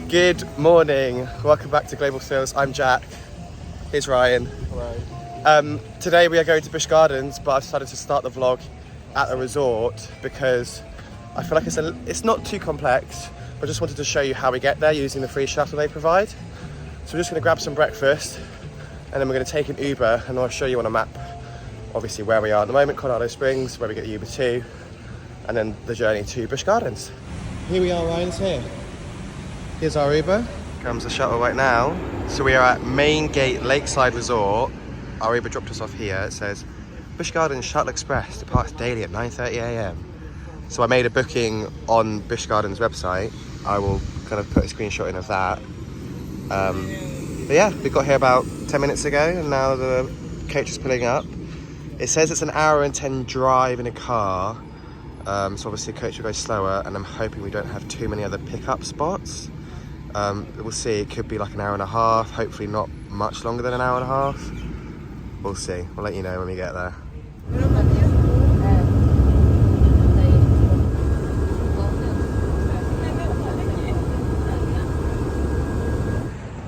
Good morning, welcome back to Global Sales. I'm Jack, here's Ryan. Hello. Today we are going to Busch Gardens, but I've decided to start the vlog at the resort because I feel like it's not too complex, but I just wanted to show you how we get there using the free shuttle they provide. So we're just going to grab some breakfast and then we're going to take an Uber and I'll show you on a map obviously where we are at the moment, Colorado Springs, where we get the Uber to, and then the journey to Busch Gardens. Here we are, Ryan's here. Here's our Uber. Comes the shuttle right now. So we are at Main Gate Lakeside Resort. Our Uber dropped us off here. It says, Busch Gardens Shuttle Express departs daily at 9:30 a.m. So I made a booking on Busch Gardens website. I will kind of put a screenshot in of that. But yeah, we got here about 10 minutes ago and now the coach is pulling up. It says it's an hour and 10 drive in a car. So obviously the coach will go slower and I'm hoping we don't have too many other pickup spots. We'll see, it could be like an hour and a half, hopefully not much longer than an hour and a half. We'll see, we'll let you know when we get there.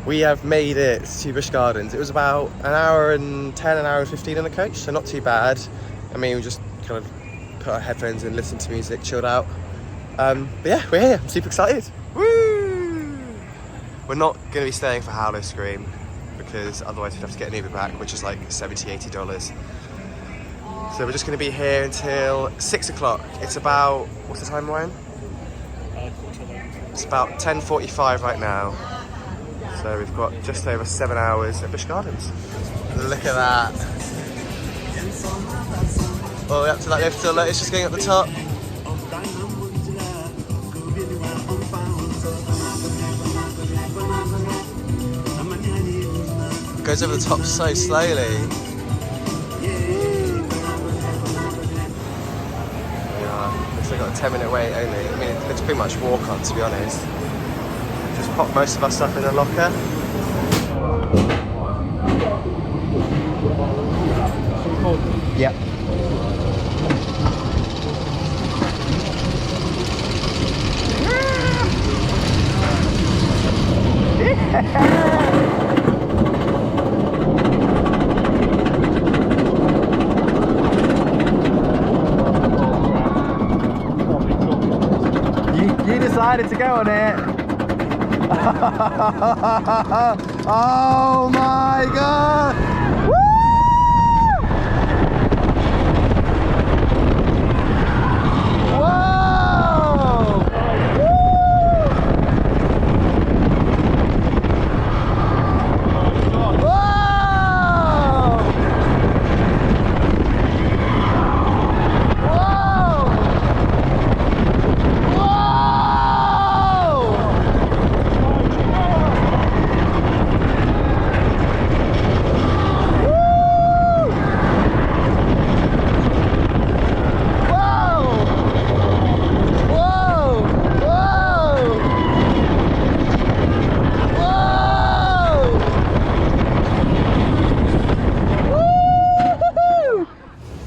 We have made it to Busch Gardens. It was about an hour and 10, an hour and 15 on the coach, so not too bad. I mean, we just kind of put our headphones in, listened to music, chilled out. But yeah, we're here, I'm super excited. Woo! We're not going to be staying for Howler Scream because otherwise we'd have to get an Uber back, which is like $70, $80. So we're just going to be here until 6 o'clock. It's about, what's the time, Ryan? It's about 10:45 right now. So we've got just over 7 hours at Busch Gardens. Look at that. All the way up to that lift till it's just going up the top. Goes over the top so slowly. Yeah, looks like I've got a 10-minute wait only. I mean, it's pretty much walk on, to be honest. Just pop most of our stuff in the locker. Yep. You decided to go on it. Oh my god! Woo! Whoa!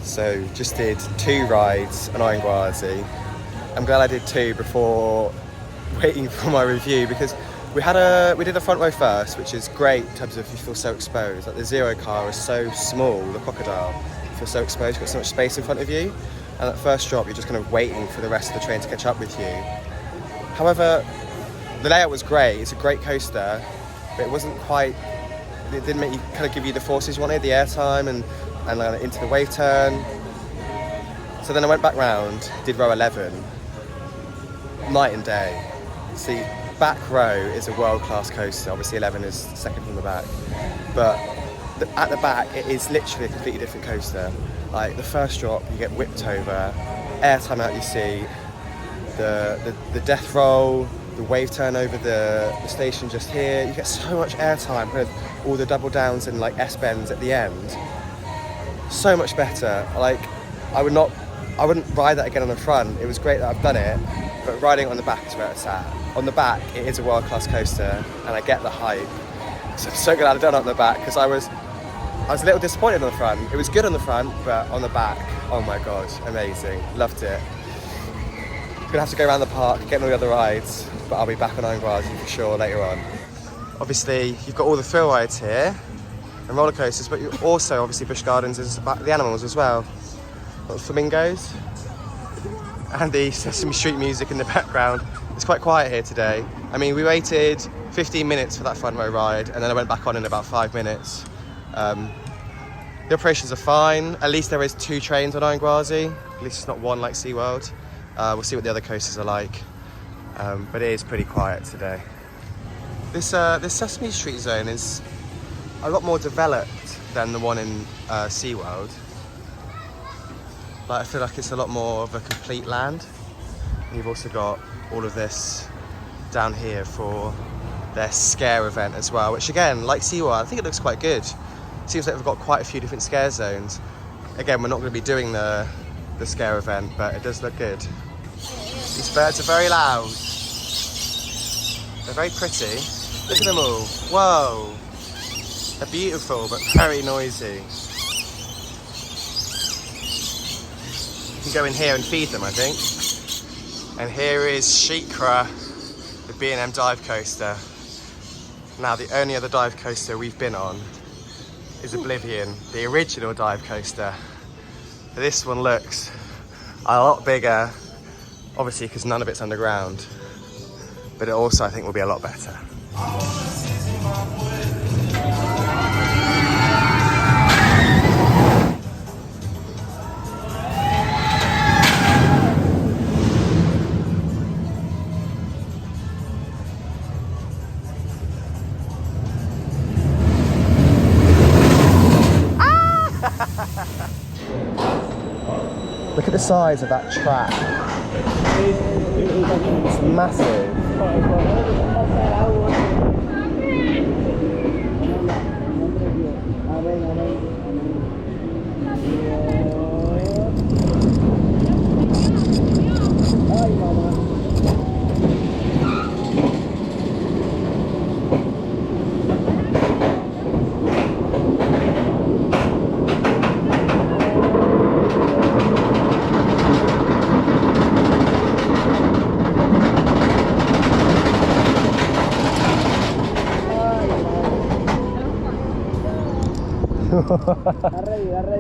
So just did 2 rides on Iron Gwazi. I'm glad I did 2 before waiting for my review because we did the front row first, which is great in terms of you feel so exposed. Like the Zero car is so small, the Crocodile, you feel so exposed, you've got so much space in front of you. And at first drop, you're just kind of waiting for the rest of the train to catch up with you. However, the layout was great. It's a great coaster, but it didn't make you kind of give you the forces you wanted, the airtime and into the wave turn. So then I went back round, did row 11, night and day. See, back row is a world-class coaster. Obviously 11 is second from the back, but at the back it is literally a completely different coaster. Like the first drop, you get whipped over, airtime out your seat, the death roll, the wave turn over the station just here. You get so much airtime with all the double downs and like S-bends at the end. So much better. Like I wouldn't ride that again on the front. It was great that I've done it, but riding on the back is where it's at. On the back, it is a world-class coaster, and I get the hype. So I'm so glad I've done it on the back because I was a little disappointed on the front. It was good on the front, but on the back, oh my god, amazing. Loved it. Gonna have to go around the park, get all the other rides, but I'll be back on Iron Gwazi for sure later on. Obviously, you've got all the thrill rides here and roller coasters, but you also, obviously, Busch Gardens is about the animals as well. Got the flamingos and the Sesame Street music in the background. It's quite quiet here today. I mean, we waited 15 minutes for that front row ride, and then I went back on in about 5 minutes. The operations are fine. At least there is 2 trains on Iron Gwazi. At least it's not one like SeaWorld. We'll see what the other coasters are like. But it is pretty quiet today. This Sesame Street zone is a lot more developed than the one in SeaWorld. Like, I feel like it's a lot more of a complete land. And you've also got all of this down here for their scare event as well, which again, like SeaWorld, I think it looks quite good. Seems like we've got quite a few different scare zones. Again, we're not going to be doing the scare event, but it does look good. These birds are very loud. They're very pretty. Look at them all. Whoa. They're beautiful, but very noisy. You can go in here and feed them, I think. And here is Shikra, the B&M dive coaster. Now, the only other dive coaster we've been on is Oblivion, the original dive coaster. This one looks a lot bigger, obviously because none of it's underground, but it also I think will be a lot better. Look at the size of that track. It's massive.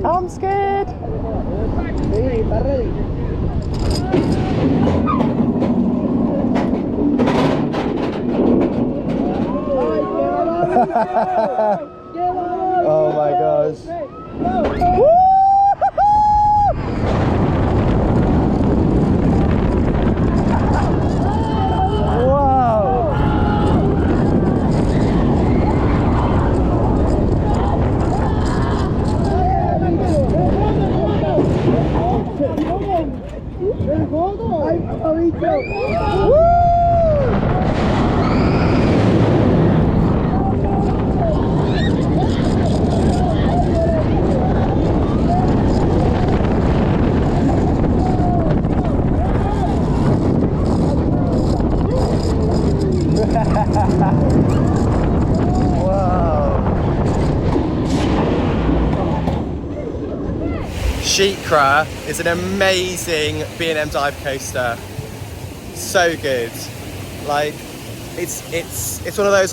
I'm scared. Oh my gosh. Woo! Shikra is an amazing B&M dive coaster. So good. Like, it's one of those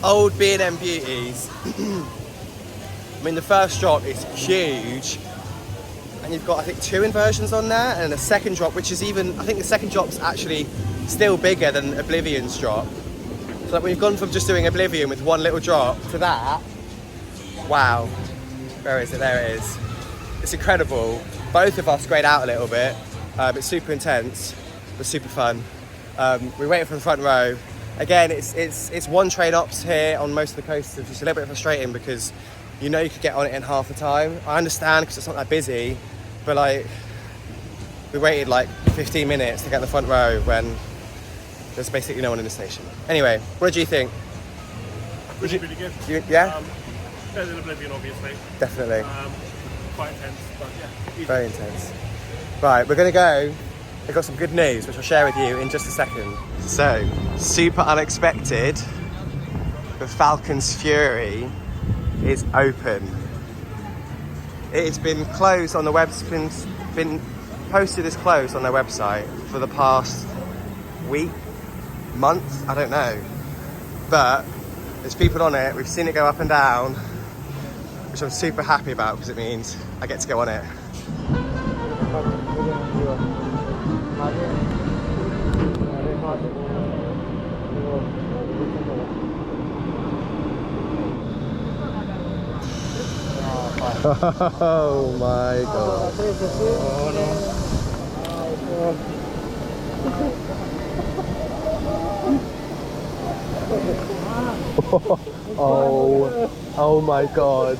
old B&M beauties. I mean, the first drop is huge, and you've got I think 2 inversions on there, and a second drop, which is even, I think the second drop's actually still bigger than Oblivion's drop. So like when you've gone from just doing Oblivion with 1 little drop to that, wow. Where is it? There it is. It's incredible. Both of us grayed out a little bit. It's super intense, but super fun. We're waiting for the front row. Again, it's 1 train ops here on most of the coasters. It's a little bit frustrating because you know you could get on it in half the time. I understand because it's not that busy, but like we waited like 15 minutes to get the front row when there's basically no one in the station. Anyway, what do you think? Really good. Yeah? Better than Oblivion, obviously. Definitely. Quite intense, but yeah. Very intense. Right, we're going to go. I've got some good news, which I'll share with you in just a second. So, super unexpected, the Falcon's Fury is open. It has been closed on the been posted as closed on their website for the past week, month, I don't know. But there's people on it, we've seen it go up and down, which I'm super happy about because it means I get to go on it. Oh my god. Oh my god.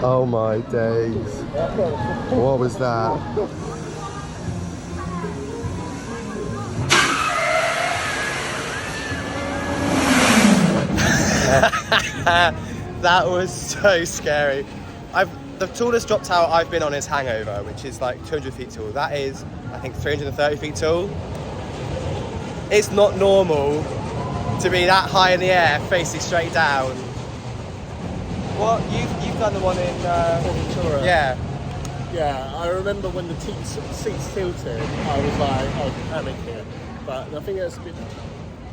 Oh my days. What was that? That was so scary. The tallest drop tower I've been on is Hangover, which is like 200 feet tall. That is, I think, 330 feet tall. It's not normal to be that high in the air, facing straight down. What? You've done the one in Ventura? Yeah. Yeah, I remember when the seats tilted, I was like, oh, panic here. But I think that's a bit.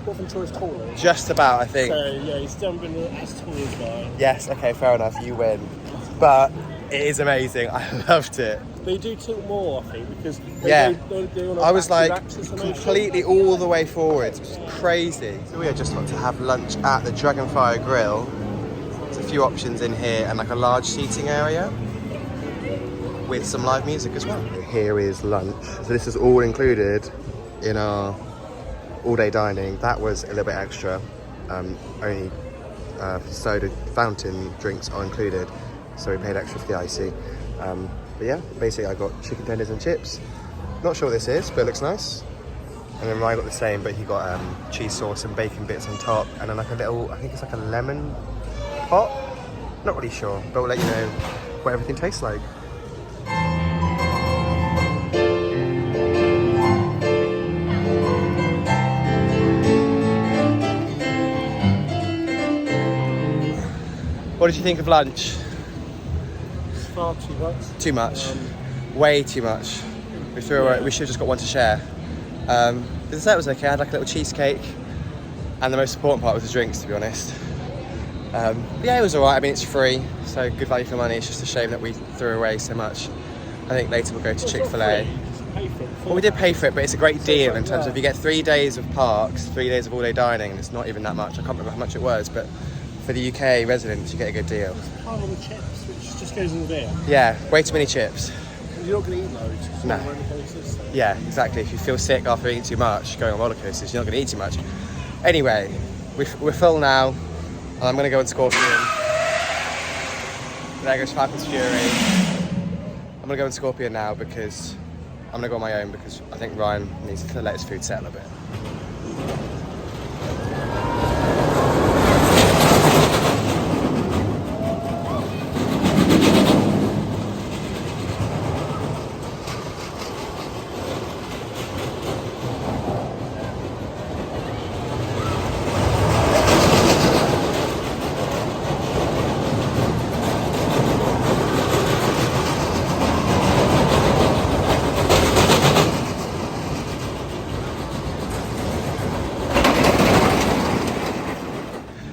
Ventura's taller. Just about, I think. So yeah, he's still been as tall as mine. Yes. Okay. Fair enough. You win. But it is amazing. I loved it. They do tilt more, I think, because I was like completely all the way forwards, which is crazy. So we are just about to have lunch at the Dragonfire Grill. There's a few options in here and like a large seating area with some live music as well. Here is lunch. So this is all included in our all-day dining. That was a little bit extra. Only soda fountain drinks are included, so we paid extra for the icy. But yeah, basically I got chicken tenders and chips. Not sure what this is, but it looks nice. And then Ryan got the same, but he got cheese sauce and bacon bits on top, and then like a little, I think it's like a lemon pot. Not really sure, but we'll let you know what everything tastes like. What did you think of lunch? Far too much. Too much. Way too much. We threw away, we should have just got one to share. The dessert was okay. I had like a little cheesecake, and the most important part was the drinks, to be honest. Yeah, it was alright. I mean, it's free, so good value for money. It's just a shame that we threw away so much. I think later we'll go to Chick-fil-A. Well, we did pay for it, but it's a great deal in terms of you get 3 days of parks, 3 days of all-day dining, and it's not even that much. I can't remember how much it was, but for the UK residents, you get a good deal. There's a pile on the chips, which just goes in the beer. Yeah, way too many chips. You're not going to eat loads. No. Roller coasters, so. Yeah, exactly. If you feel sick after eating too much, going on roller coasters, you're not going to eat too much. Anyway, we're full now, and I'm going to go on Scorpion. There goes Falcon's Fury. I'm going to go on Scorpion now because I'm going to go on my own because I think Ryan needs to let his food settle a bit.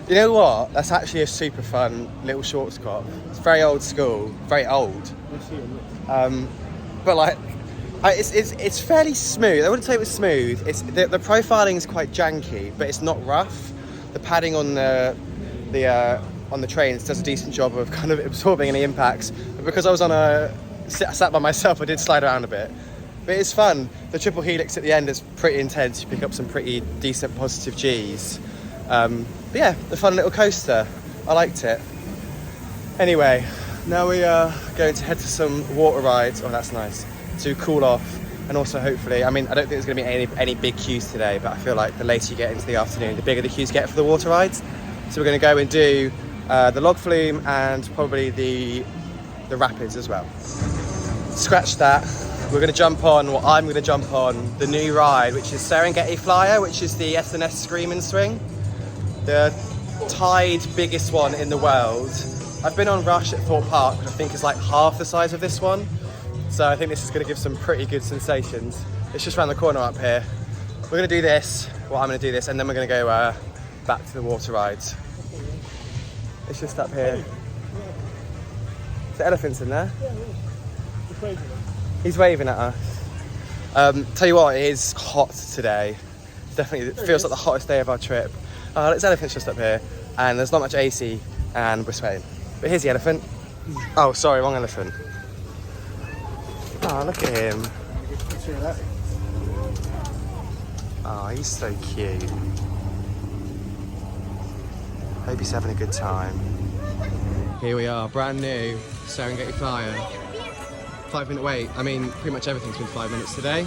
You know what? That's actually a super fun little shorts crop. It's very old school, very old. But like, it's fairly smooth. I wouldn't say it was smooth. It's the profiling is quite janky, but it's not rough. The padding on the trains does a decent job of kind of absorbing any impacts. But because I was sat by myself, I did slide around a bit. But it's fun. The triple helix at the end is pretty intense. You pick up some pretty decent positive Gs. But yeah, the fun little coaster. I liked it. Anyway, now we are going to head to some water rides. Oh, that's nice. To cool off. And also hopefully, I mean, I don't think there's going to be any big queues today, but I feel like the later you get into the afternoon, the bigger the queues get for the water rides. So we're going to go and do the log flume and probably the rapids as well. Scratch that. We're going to jump on, well, I'm going to jump on the new ride, which is Serengeti Flyer, which is the S&S Scream and Swing. The tide biggest one in the world. I've been on Rush at Thorpe Park, which I think is like half the size of this one. So I think this is going to give some pretty good sensations. It's just around the corner up here. We're going to do this, well I'm going to do this, and then we're going to go back to the water rides. It's just up here. The elephant's in there. He's waving at us. Tell you what, it is hot today. Definitely, it feels like the hottest day of our trip. There's elephants just up here, and there's not much AC, and we're sweating. But here's the elephant. Oh, sorry, wrong elephant. Oh, look at him. Oh, he's so cute. Hope he's having a good time. Here we are, brand new Serengeti Flyer. 5-minute wait. I mean, pretty much everything's been 5 minutes today.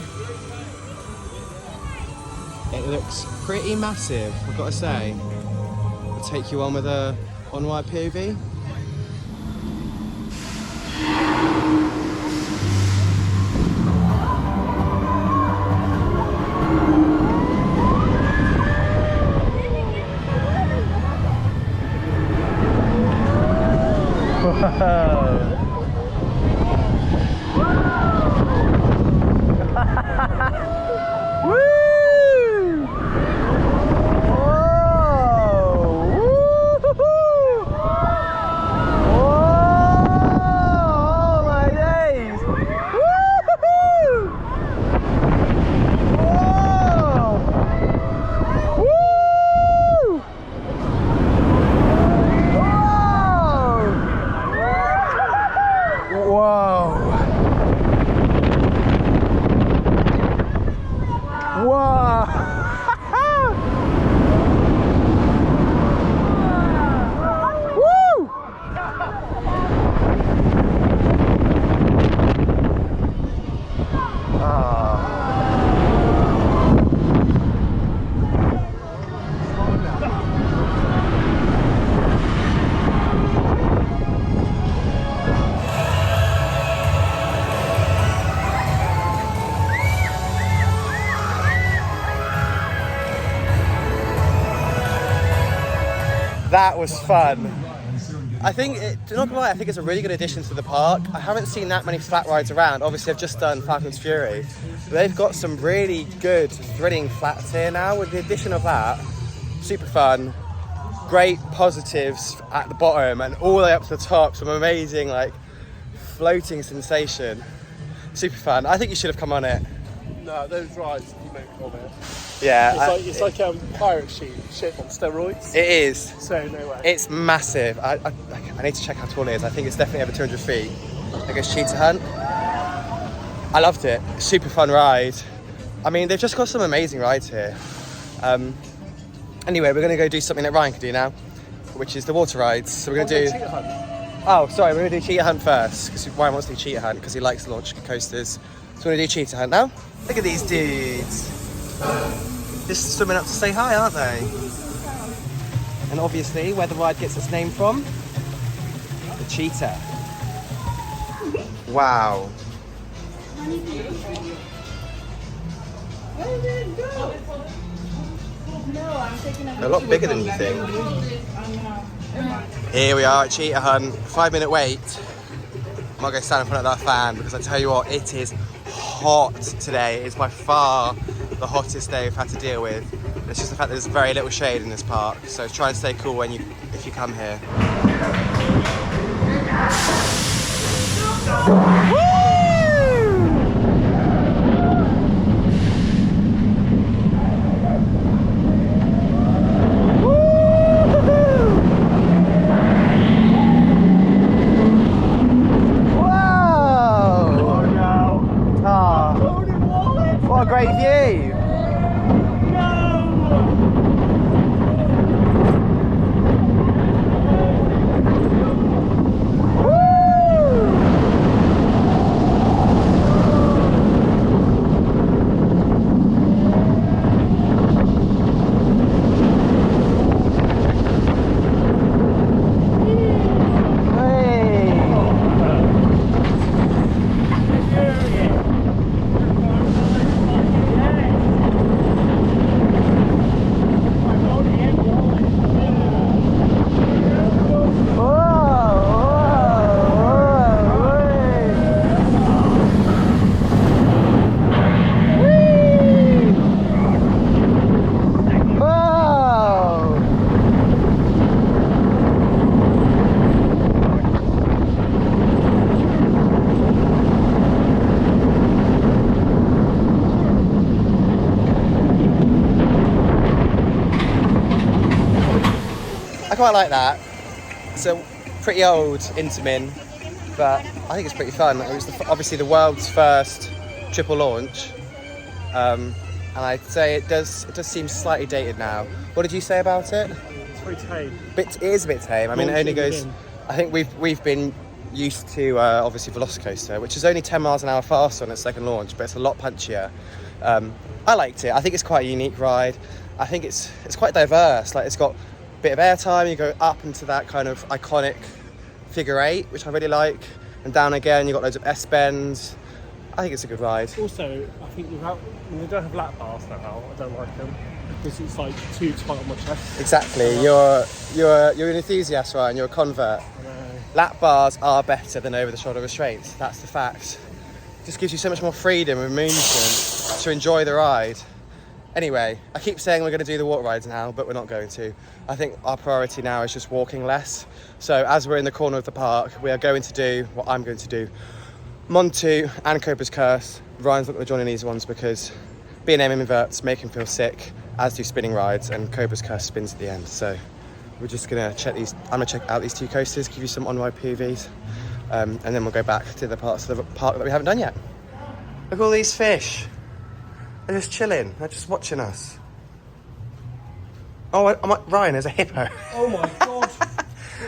It looks pretty massive, I've got to say. I'll take you on with a on-wide POV. That was fun. I think, not gonna lie, I think it's a really good addition to the park. I haven't seen that many flat rides around. Obviously, I've just done Falcon's Fury. But they've got some really good, thrilling flats here now. With the addition of that, super fun. Great positives at the bottom and all the way up to the top. Some amazing, like, floating sensation. Super fun. I think you should have come on it. No, those rides you make on it. Yeah. It's like pirate ship on steroids. It is. So no way. It's massive. I need to check how tall it is. I think it's definitely over 200 feet. I guess Cheetah Hunt. I loved it. Super fun ride. I mean, they've just got some amazing rides here. Anyway, we're going to go do something that Ryan can do now, which is the water rides. So we're going to do... Cheetah Hunt. Oh, sorry, we're going to do Cheetah Hunt first, because Ryan wants to do Cheetah Hunt because he likes launch coasters. So we're going to do Cheetah Hunt now. Look at these dudes. Just swimming up to say hi, aren't they? And obviously, where the ride gets its name from, the cheetah. Wow. A lot bigger than you think. Here we are at Cheetah Hunt, 5-minute wait. I'm not going to stand in front of that fan because I tell you what, it is hot today. It's by far the hottest day we've had to deal with. It's just the fact that there's very little shade in this park, so try and stay cool if you come here. What a great view! quite like that. It's a pretty old Intamin, but I think it's pretty fun. It was obviously the world's first triple launch, and I'd say it does seem slightly dated now. What did you say about it? It's very tame. It is a bit tame. I mean, it only goes. I think we've been used to obviously Velocicoaster, which is only 10 miles an hour faster on its second launch, but it's a lot punchier. I liked it. I think it's quite a unique ride. I think it's quite diverse. Like, it's got a bit of airtime. You go up into that kind of iconic figure 8, which I really like, and down again. You got loads of S-bends. I think it's a good ride. Also, I think when they don't have lap bars now, I don't like them because it's like too tight on my chest. Exactly. You're an enthusiast, right? And you're a convert. Lap bars are better than over-the-shoulder restraints. That's the fact. It just gives you so much more freedom and movement to enjoy the ride. Anyway, I keep saying we're going to do the walk rides now, but we're not going to. I think our priority now is just walking less. So as we're in the corner of the park, we are going to do what I'm going to do. Montu and Cobra's Curse. Ryan's not going to join in these ones because B&M inverts make him feel sick, as do spinning rides, and Cobra's Curse spins at the end. So we're just going to check these. I'm going to check out these 2 coasters, give you some on-ride POVs, and then we'll go back to the parts of the park that we haven't done yet. Look at all these fish. They're just chilling. They're just watching us. Oh, Ryan, there's a hippo. Oh my god.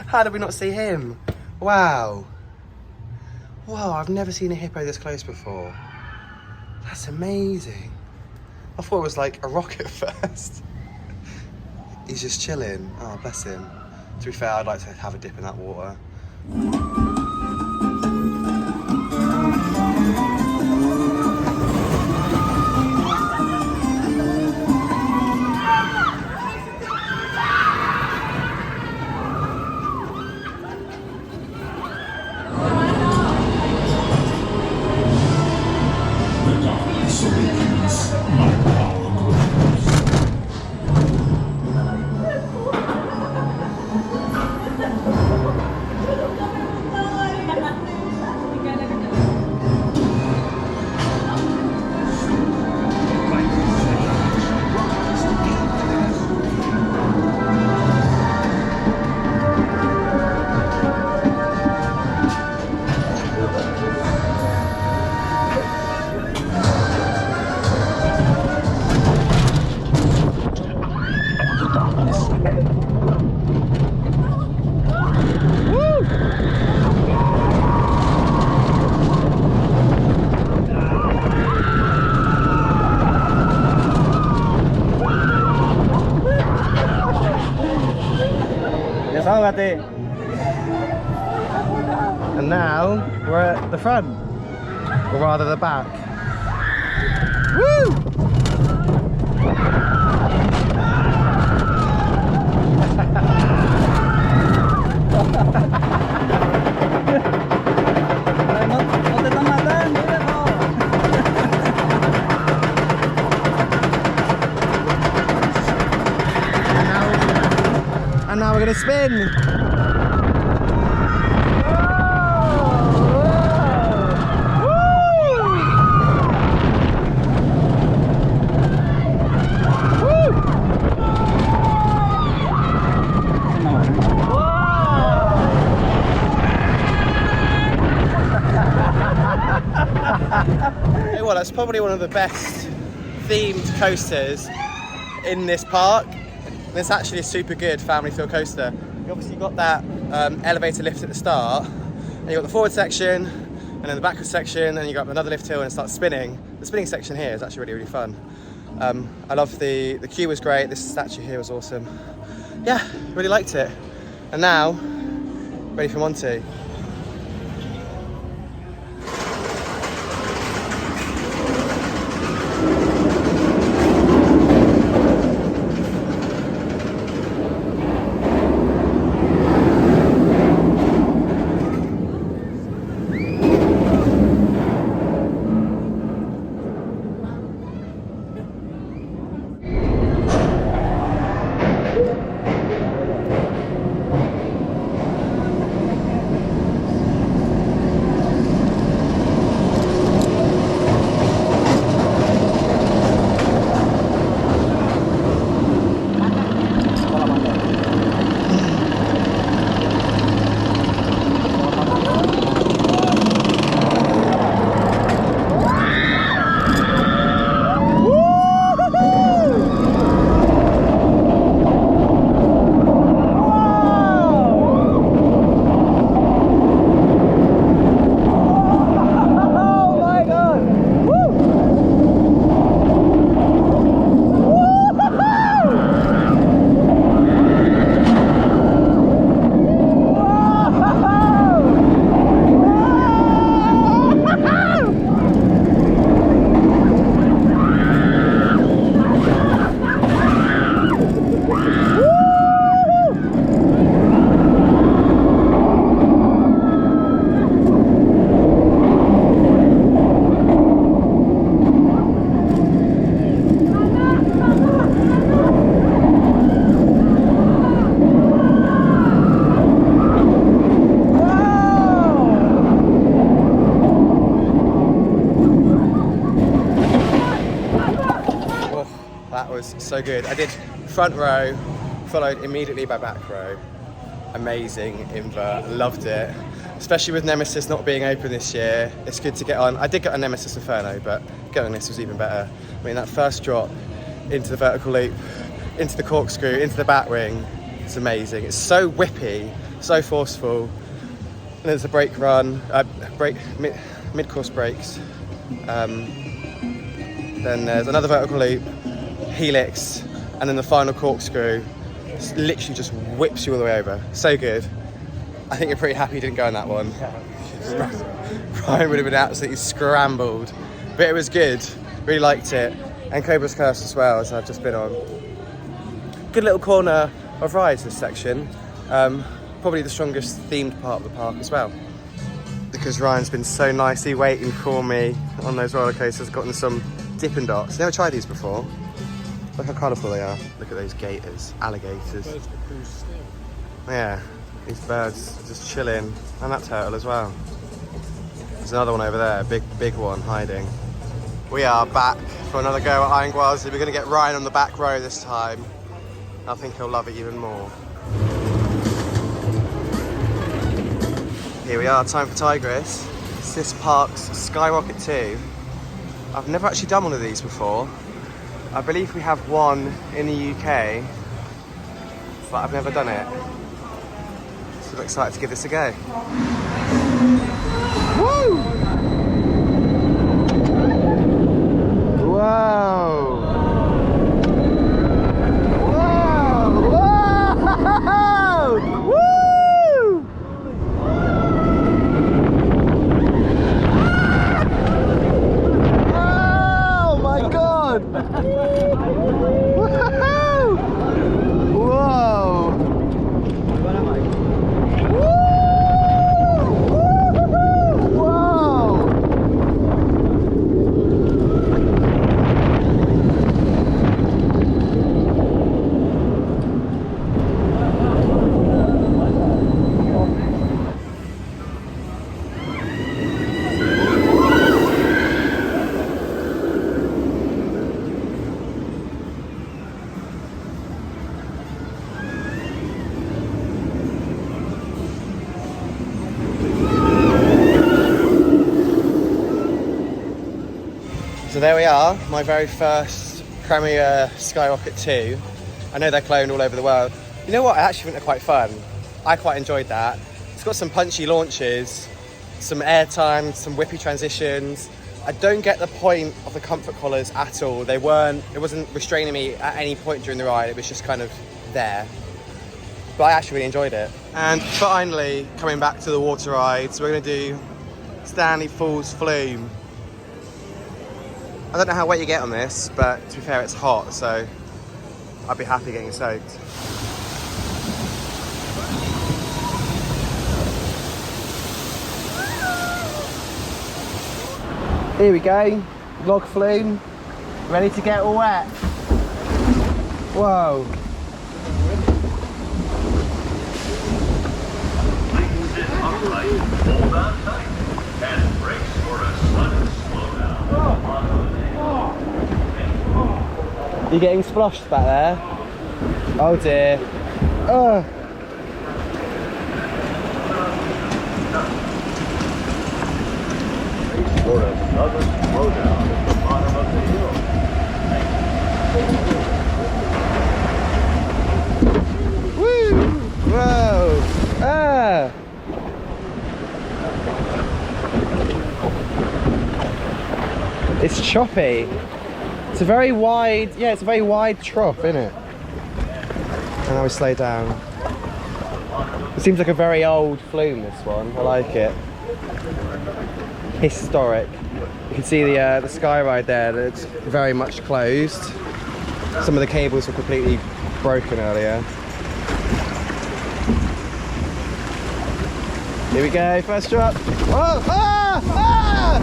How did we not see him? Wow. Wow, I've never seen a hippo this close before. That's amazing. I thought it was like a rock at first. He's just chilling. Oh, bless him. To be fair, I'd like to have a dip in that water. And now we're at the front, or rather the back. Woo! And now we're gonna spin. Well, that's probably one of the best themed coasters in this park. And it's actually a super good family feel coaster. You obviously got that elevator lift at the start, and you got the forward section, and then the backward section, and you got another lift hill and it starts spinning. The spinning section here is actually really, really fun. I love the queue was great. This statue here was awesome. Yeah, really liked it. And now, ready for Montu. was so good. I did front row, followed immediately by back row. Amazing invert, loved it. Especially with Nemesis not being open this year, it's good to get on. I did get on Nemesis Inferno, but getting on this was even better. I mean, that first drop into the vertical loop, into the corkscrew, into the back wing, it's amazing. It's so whippy, so forceful. And there's a brake run, mid-course brakes. Then there's another vertical loop, helix, and then the final corkscrew. It's literally just whips you all the way over. So good. I think you're pretty happy you didn't go on that one. Ryan would have been absolutely scrambled. But it was good. Really liked it. And Cobra's Curse as well, as I've just been on. Good little corner of rides, this section. Probably the strongest themed part of the park as well. Because Ryan's been so nicely waiting for me on those roller coasters, gotten some Dippin' Dots. Never tried these before. Look how colourful they are. Look at those gators, alligators. Birds could cruise still. Yeah, these birds are just chilling. And that turtle as well. There's another one over there, big one hiding. We are back for another go at Iron Gwazi. We're going to get Ryan on the back row this time. I think he'll love it even more. Here we are, time for Tigris. It's this park's Skyrocket 2. I've never actually done one of these before. I believe we have one in the UK, but I've never done it. So I'm excited to give this a go. Woo! Whoa! Whoa! Whoa! Woo! Oh my God! Whoa! So there we are, my very first Premier Skyrocket 2. I know they're cloned all over the world. You know what, I actually think they're quite fun. I quite enjoyed that. It's got some punchy launches, some airtime, some whippy transitions. I don't get the point of the comfort collars at all. It wasn't restraining me at any point during the ride, it was just kind of there. But I actually really enjoyed it. And finally, coming back to the water rides, we're gonna do Stanley Falls Flume. I don't know how wet you get on this, but to be fair, it's hot, so I'd be happy getting soaked. Here we go, log flume, ready to get all wet. Whoa. And brakes for a sudden slowdown. You getting splashed back there? Oh dear. For a sudden slowdown at the bottom of the hill. Woo! Whoa! Ah! It's choppy. It's a very wide, it's a very wide trough, isn't it? And now we slow down. It seems like a very old flume, this one. I like it. Historic. You can see the sky ride there that's very much closed. Some of the cables were completely broken earlier. Here we go, first drop. Oh! Ah! Ah!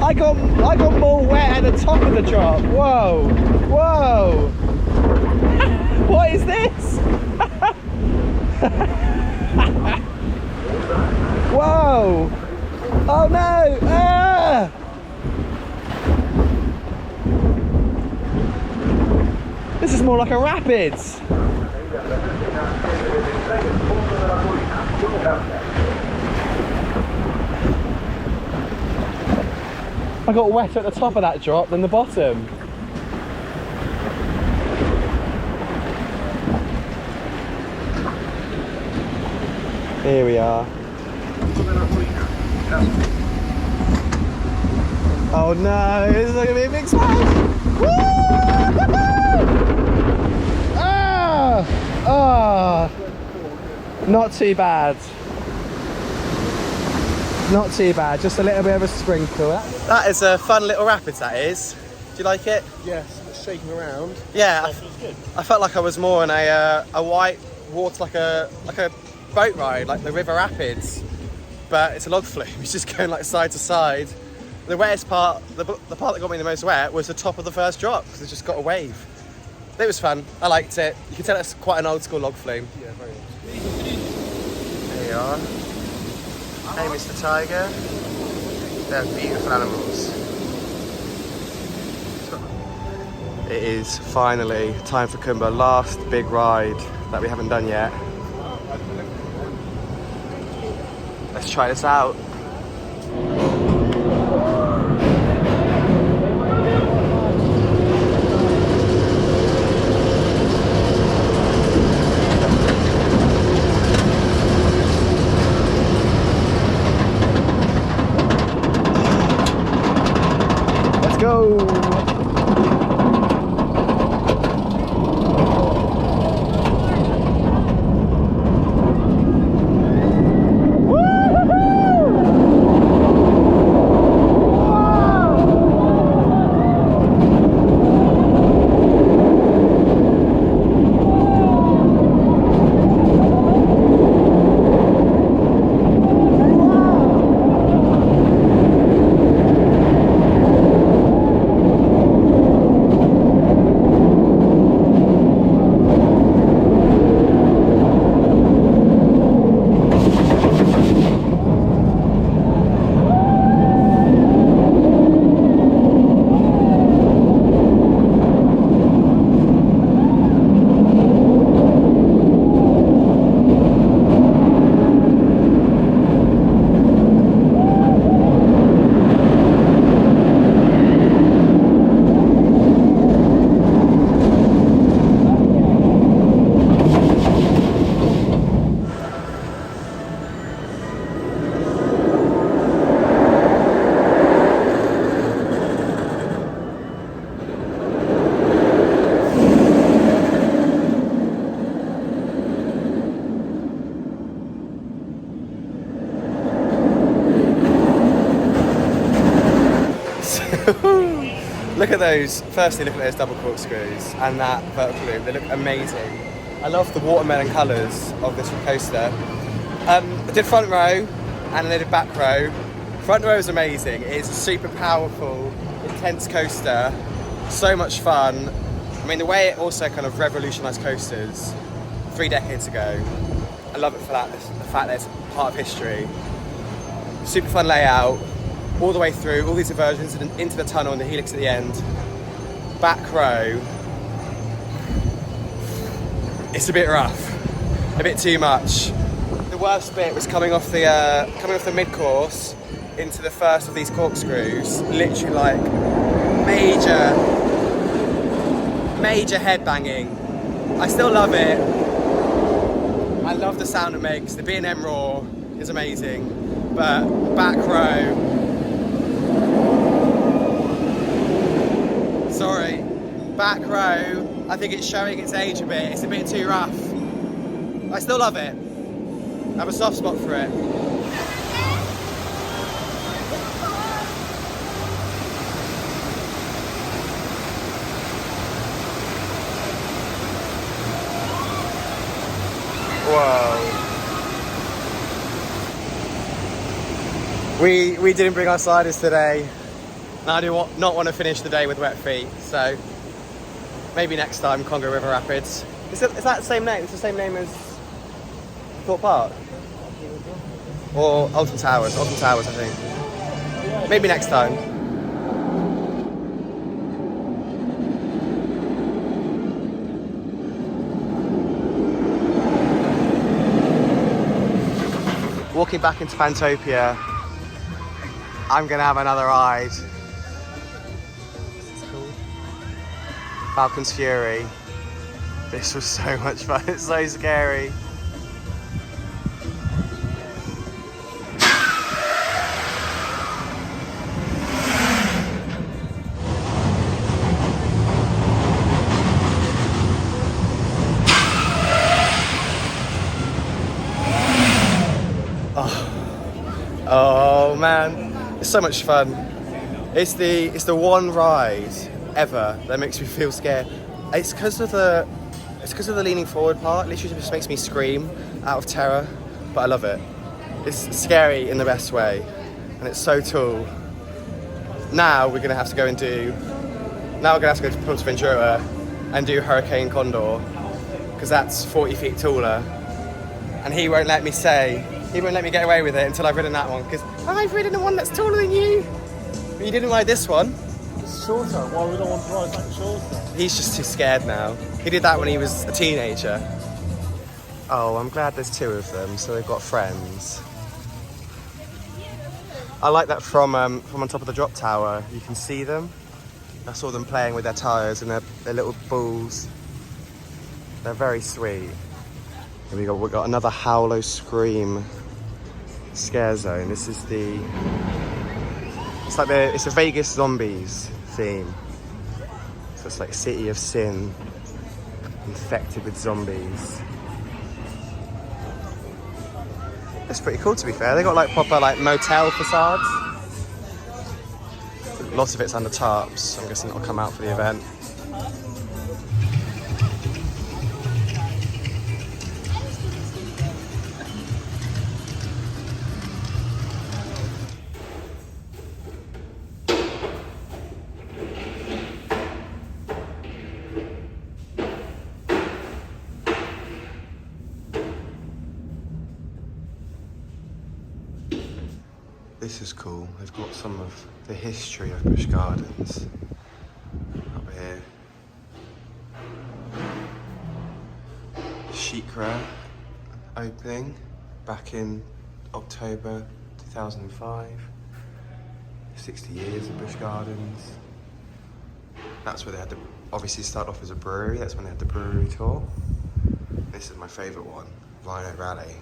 I got more wet at the top of the drop. Whoa, whoa. What is this? Whoa. Oh no. Ah. is more like a rapids. I got wetter at the top of that drop than the bottom. Here we are. Oh no, this is going to be a big splash! Woo! Ah! Oh! Not too bad. Not too bad, just a little bit of a sprinkle. That is a fun little rapids, that is. Do you like it? Yes, it's shaking around. Yeah, It was good. I felt like I was more on a white water, like a boat ride, like the river rapids, but it's a log flume. It's just going like side to side. The wettest part, the part that got me the most wet, was the top of the first drop because it just got a wave. It was fun. I liked it. You can tell it's quite an old school log flume. Yeah, very much. There you are. Hey, Mr. Tiger. They're beautiful animals. It is finally time for Kumba. Last big ride that we haven't done yet. Let's try this out. Let's go. Look at those, firstly look at those double corkscrews and that vertical loop, they look amazing. I love the watermelon colours of this coaster. I did front row and then I did back row. Front row is amazing, it's a super powerful, intense coaster, so much fun. I mean the way it also kind of revolutionised coasters 3 decades ago, I love it for that, the fact that it's part of history. Super fun layout. All the way through, all these inversions into the tunnel and the helix at the end. Back row, it's a bit rough, a bit too much. The worst bit was coming off the mid-course into the first of these corkscrews, literally like major head banging. I still love it. I love the sound it makes. The B&M roar is amazing, but back row, sorry, back row, I think it's showing its age a bit. It's a bit too rough. I still love it. I have a soft spot for it. Whoa. We didn't bring our sliders today. And I do not want to finish the day with wet feet, so maybe next time, Congo River Rapids. Is that the same name? It's the same name as Thorpe Park? Or Alton Towers? Alton Towers, I think. Maybe next time. walking back into Pantopia, I'm gonna have another ride. Falcon's Fury. This was so much fun, it's so scary. Oh man, it's so much fun. It's the one ride ever that makes me feel scared. It's because of the leaning forward part. Literally just makes me scream out of terror, but I love it. It's scary in the best way, and it's so tall. Now we're gonna have to go to Puerto Ventura and do Hurricane Condor, because that's 40 feet taller, and he won't let me get away with it until I've ridden that one, because I've ridden the one that's taller than you. But you didn't ride this one. It's shorter. Why would I want to ride that shorter? He's just too scared now. He did that when he was a teenager. Oh, I'm glad there's two of them, so they've got friends. I like that from on top of the drop tower, you can see them. I saw them playing with their tyres and their little balls. They're very sweet. And we've got another Howlo Scream scare zone. This is it's a Vegas Zombies theme. So it's like City of Sin, infected with zombies. That's pretty cool, to be fair. They got like proper like motel facades. Lots of it's under tarps, so I'm guessing it'll come out for the event. This is cool. They've got some of the history of Busch Gardens up here. Shikra opening back in October 2005. 60 years of Busch Gardens. That's where they had obviously start off as a brewery. That's when they had the brewery tour. This is my favourite one, Rhino Rally.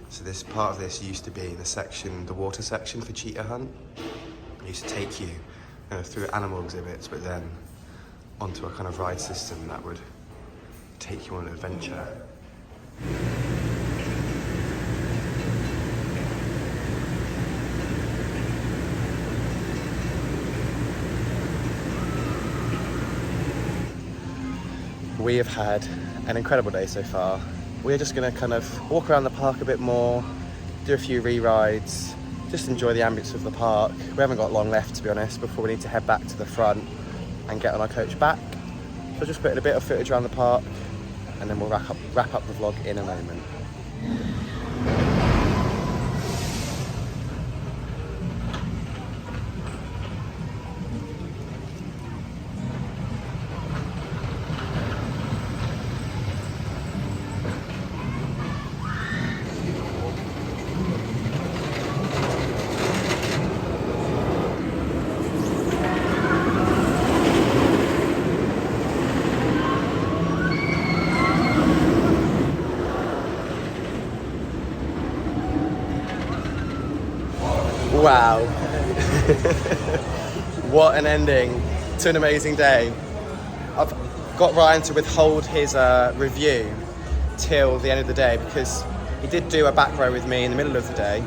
So this part of this used to be the water section for cheetah hunt. It used to take you through animal exhibits, but then onto a kind of ride system that would take you on an adventure. We have had an incredible day so far. We're just going to kind of walk around the park a bit more, do a few re-rides, just enjoy the ambience of the park. We haven't got long left, to be honest, before we need to head back to the front and get on our coach back. So just putting a bit of footage around the park, and then we'll wrap up the vlog in a moment. Wow. What an ending to an amazing day. I've got Ryan to withhold his review till the end of the day because he did do a back row with me in the middle of the day.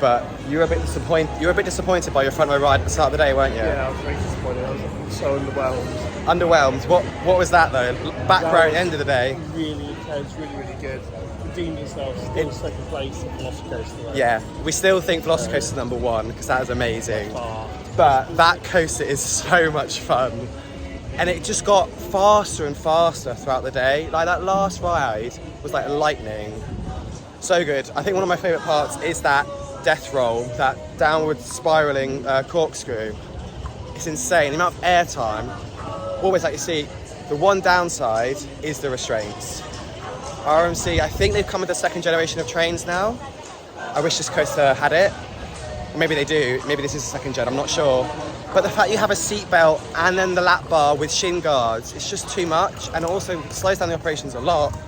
But you were a bit disappointed by your front row ride at the start of the day, weren't you? Yeah, I was very disappointed. I was so underwhelmed. Underwhelmed? What was that though? Back row at the end of the day? Really intense, really good. Redeemed itself, still second place at Velocicoaster. Right? Yeah, we still think Velocicoaster number one because that is amazing. But that coaster is so much fun. And it just got faster and faster throughout the day. Like that last ride was like lightning. So good. I think one of my favourite parts is that death roll, that downward spiralling corkscrew. It's insane. The amount of airtime. Always like you see, the one downside is the restraints. RMC, I think they've come with the second generation of trains now. I wish this coaster had it. Or maybe they do, maybe this is a second gen, I'm not sure. But the fact you have a seat belt and then the lap bar with shin guards, it's just too much, and it also slows down the operations a lot.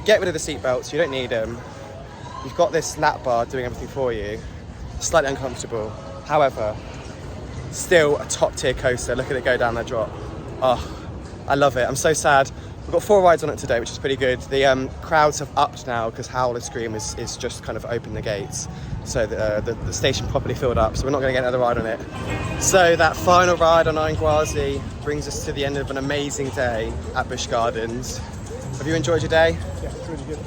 Get rid of the seat belts, you don't need them. You've got this lap bar doing everything for you. Slightly uncomfortable. However, still a top tier coaster. Look at it go down that drop. Oh, I love it. I'm so sad. We've got 4 rides on it today, which is pretty good. The crowds have upped now because Howler Scream is just kind of opened the gates. So the station properly filled up, so we're not going to get another ride on it. So that final ride on Iron Gwazi brings us to the end of an amazing day at Busch Gardens. Have you enjoyed your day? Yeah, it's really good.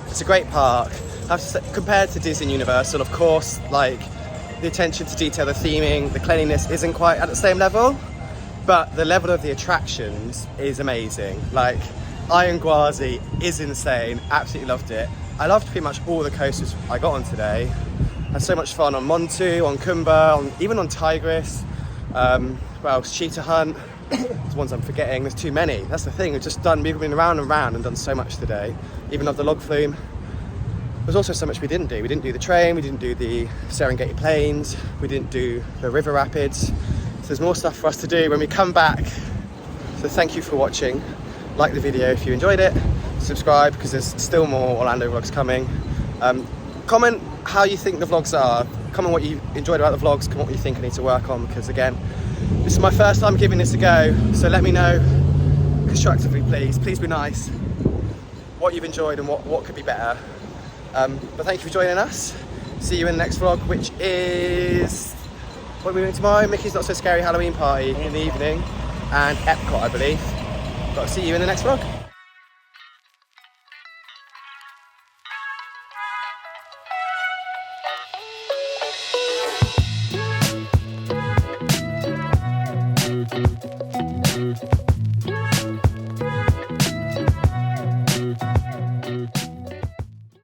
It's a great park. I have to say, compared to Disney Universal, of course, like the attention to detail, the theming, the cleanliness isn't quite at the same level, but the level of the attractions is amazing. Like Iron Gwazi is insane. Absolutely loved it. I loved pretty much all the coasters I got on today. Had so much fun on Montu, on Kumba, even on Tigris. Well, Cheetah Hunt. There's ones I'm forgetting. There's too many. That's the thing. We've been around and around and done so much today. Even of the log flume. There's also so much we didn't do. We didn't do the train. We didn't do the Serengeti Plains. We didn't do the river rapids. So there's more stuff for us to do when we come back. So thank you for watching. Like the video if you enjoyed it. Subscribe because there's still more Orlando vlogs coming. Comment how you think the vlogs are. Comment what you enjoyed about the vlogs. Comment what you think I need to work on, because again, this is my first time giving this a go. So let me know constructively, please. Please be nice. What you've enjoyed and what could be better. But thank you for joining us. See you in the next vlog, which is, what are we doing tomorrow? Mickey's Not So Scary Halloween Party in the evening, and Epcot, I believe. But I'll see you in the next vlog.